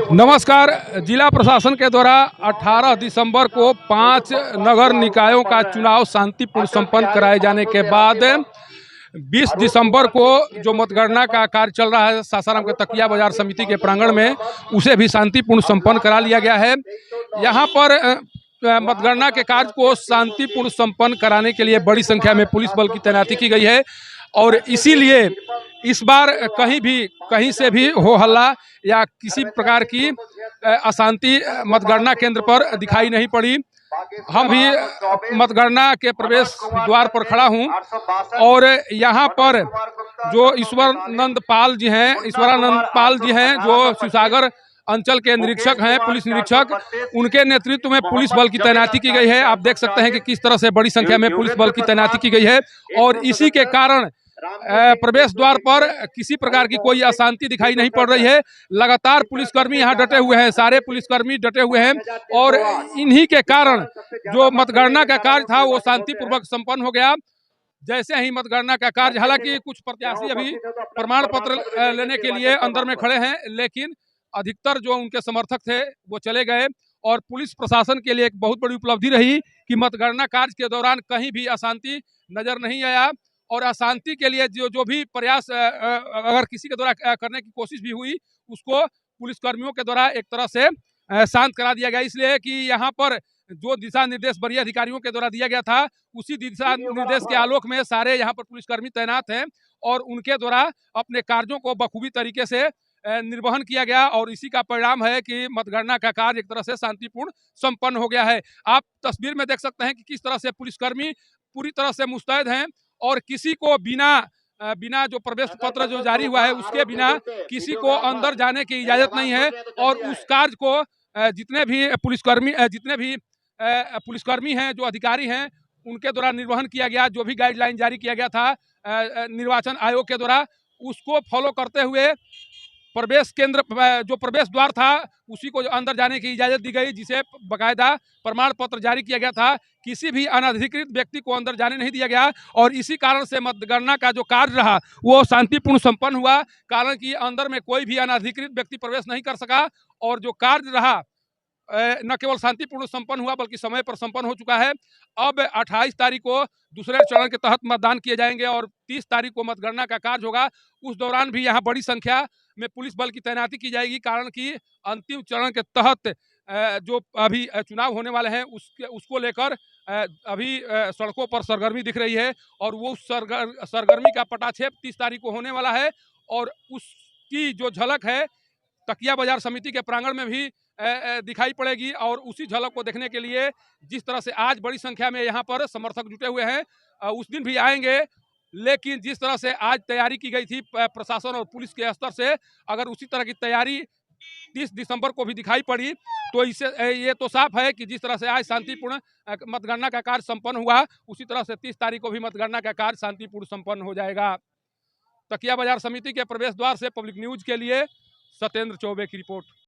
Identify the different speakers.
Speaker 1: नमस्कार। जिला प्रशासन के द्वारा 18 दिसंबर को 5 नगर निकायों का चुनाव शांतिपूर्ण संपन्न कराए जाने के बाद 20 दिसंबर को जो मतगणना का कार्य चल रहा है सासाराम के तकिया बाजार समिति के प्रांगण में, उसे भी शांतिपूर्ण संपन्न करा लिया गया है। यहाँ पर मतगणना के कार्य को शांतिपूर्ण संपन्न कराने के लिए बड़ी संख्या में पुलिस बल की तैनाती की गई है और इसीलिए इस बार कहीं से भी हो हल्ला या किसी प्रकार की अशांति मतगणना केंद्र पर दिखाई नहीं पड़ी। हम भी मतगणना के प्रवेश द्वार पर खड़ा हूं और यहाँ पर जो ईश्वरानंद पाल जी हैं जो शिवसागर अंचल के निरीक्षक हैं, पुलिस निरीक्षक, उनके नेतृत्व में पुलिस बल की तैनाती की गई है। आप देख सकते हैं कि किस तरह से बड़ी संख्या में पुलिस बल की तैनाती की गई है और इसी के कारण प्रवेश द्वार पर किसी प्रकार की कोई अशांति दिखाई नहीं पड़ रही है। लगातार पुलिसकर्मी यहाँ डटे हुए हैं, सारे पुलिसकर्मी डटे हुए हैं और इन्हीं के कारण जो मतगणना का कार्य था वो शांतिपूर्वक संपन्न हो गया। जैसे ही मतगणना का कार्य, हालांकि कुछ प्रत्याशी अभी प्रमाण पत्र लेने के लिए अंदर में खड़े हैं, लेकिन अधिकतर जो उनके समर्थक थे वो चले गए और पुलिस प्रशासन के लिए एक बहुत बड़ी उपलब्धि रही कि मतगणना कार्य के दौरान कहीं भी अशांति नजर नहीं आया और अशांति के लिए जो भी प्रयास अगर किसी के द्वारा करने की कोशिश भी हुई, उसको पुलिसकर्मियों के द्वारा एक तरह से शांत करा दिया गया। इसलिए कि यहाँ पर जो दिशा निर्देश वरीय अधिकारियों के द्वारा दिया गया था, उसी दिशा निर्देश के आलोक में सारे यहाँ पर पुलिसकर्मी तैनात हैं और उनके द्वारा अपने कार्यों को बखूबी तरीके से निर्वहन किया गया और इसी का परिणाम है कि मतगणना का कार्य एक तरह से शांतिपूर्ण संपन्न हो गया है। आप तस्वीर में देख सकते हैं कि किस तरह से पुलिसकर्मी पूरी तरह से मुस्तैद हैं और किसी को बिना जो प्रवेश पत्र जो जारी हुआ है उसके बिना किसी को अंदर जाने की इजाजत नहीं है और उस कार्य को जितने भी पुलिसकर्मी हैं, जो अधिकारी हैं, उनके द्वारा निर्वहन किया गया। जो भी गाइडलाइन जारी किया गया था निर्वाचन आयोग के द्वारा, उसको फॉलो करते हुए प्रवेश केंद्र जो प्रवेश द्वार था उसी को अंदर जाने की इजाजत दी गई, जिसे बकायदा प्रमाण पत्र जारी किया गया था। किसी भी अनधिकृत व्यक्ति को अंदर जाने नहीं दिया गया और इसी कारण से मतगणना का जो कार्य रहा वो शांतिपूर्ण संपन्न हुआ, कारण कि अंदर में कोई भी अनधिकृत व्यक्ति प्रवेश नहीं कर सका और जो कार्य रहा न केवल शांतिपूर्ण संपन्न हुआ बल्कि समय पर संपन्न हो चुका है। अब 28 तारीख को दूसरे चरण के तहत मतदान किए जाएंगे और 30 तारीख को मतगणना का कार्य होगा। उस दौरान भी यहाँ बड़ी संख्या में पुलिस बल की तैनाती की जाएगी, कारण कि अंतिम चरण के तहत जो अभी चुनाव होने वाले हैं उसको लेकर अभी सड़कों पर सरगर्मी दिख रही है और वो सरगर्मी का पटाक्षेप 30 तारीख को होने वाला है और उसकी जो झलक है तकिया बाजार समिति के प्रांगण में भी दिखाई पड़ेगी। और उसी झलक को देखने के लिए जिस तरह से आज बड़ी संख्या में यहाँ पर समर्थक जुटे हुए हैं, उस दिन भी आएंगे, लेकिन जिस तरह से आज तैयारी की गई थी प्रशासन और पुलिस के स्तर से, अगर उसी तरह की तैयारी 30 दिसंबर को भी दिखाई पड़ी तो इससे ये तो साफ है कि जिस तरह से आज शांतिपूर्ण मतगणना का कार्य संपन्न हुआ, उसी तरह से 30 तारीख को भी मतगणना का कार्य शांतिपूर्ण संपन्न हो जाएगा। तकिया बाजार समिति के प्रवेश द्वार से पब्लिक न्यूज के लिए सत्येंद्र चौबे की रिपोर्ट।